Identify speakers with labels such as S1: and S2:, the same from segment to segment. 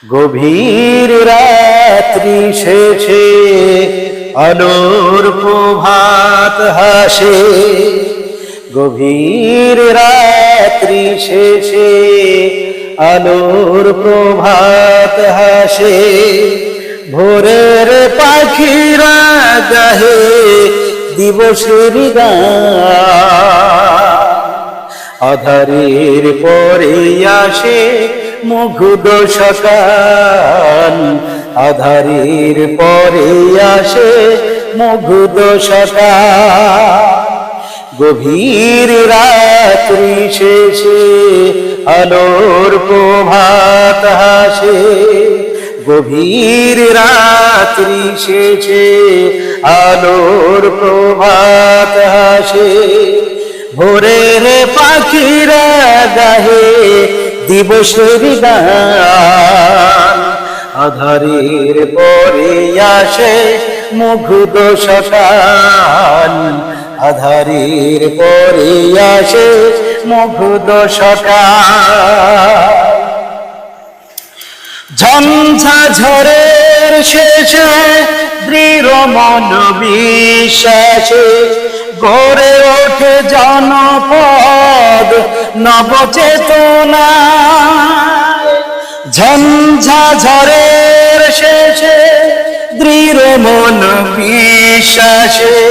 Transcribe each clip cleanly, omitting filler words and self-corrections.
S1: গভীর রাত্রি শেষে আলোর প্রভাত হাসে। গভীর রাত্রি শেষে আলোর প্রভাত হাসে। ভোরের পাখিরা গাহে দিবসের গান। আধারের পরে আসে মুগ্ধ সকাল। আধারের পরে আসে মুগ্ধ সকাল। গভীর রাত্রি শেষে আলোর প্রভাত হাসে। গভীর রাত্রি শেষে আলোর প্রভাত হাসে। ভোরের পাখিরা গাহে দিবসের গান। আধারের পরে আসে মুগ্ধ সকাল। আধারের পরে আসে মুগ্ধ সকাল। ঝঞ্ঝা ঝড়ের শেষে দৃঢ় মন বিশ্বাসে গড়ে ওঠে জনপদ নবচেতনা। ঝঞ্ঝা ঝড়ের শেষে দৃঢ় মন বিশ্বাসে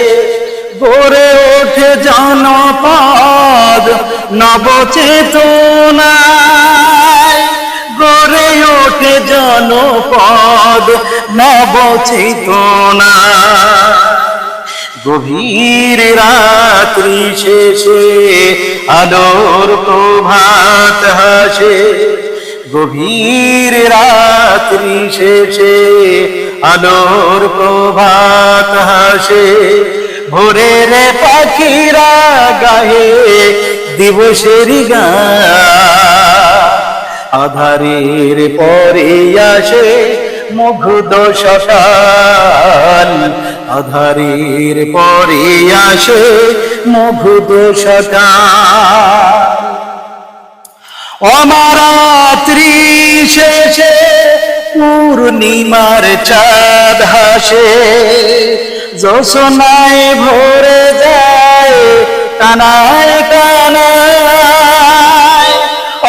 S1: গড়ে ওঠে জনপদ নবচেতনা। গড়ে ওঠে জনপদ নবচেতনা। গভীর রাত্রি শেষে আলোর প্রভাত হাসে। গভীর রাত্রি শেষে আলোর প্রভাত হাসে। ভোরের পাখিরা গাহে দিবসের গান। আধারের পরে আসে মুগ্ধ সকাল। আধারের পরে আসে মুগ্ধ সকাল। অমারাত্রি শেষে পূর্ণিমার চাঁদ হাসে। জ্যোৎস্নায় ভরে যায় কানায় কানায়।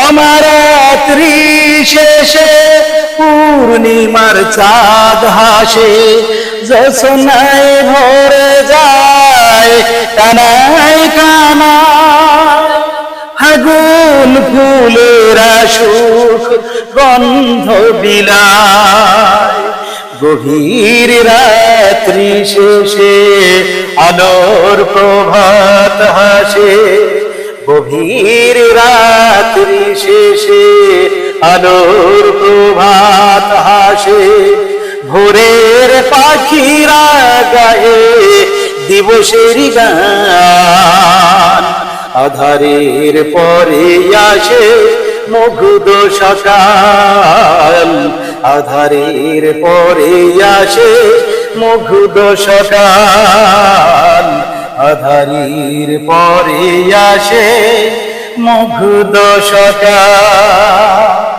S1: অমারাত্রি শেষে পূর্ণিমার চাঁদ হাসে। জ্যোৎস্নায় ভরে যায় কানায় কানায়। ফাগুন ফুলের সুখ গন্ধ বিলায়। গভীর রাত্রি শেষে আলোর প্রভাত হাসে। গভীর রাত্রি শেষে আলোর প্রভাত হাসে। ভোরের পাখিরা গাহে দিবসের গান। আধারের পরে আসে মুগ্ধ সকাল। আধারের পরে আসে মুগ্ধ সকাল। আধারের পরে আসে মুগ্ধ সকাল।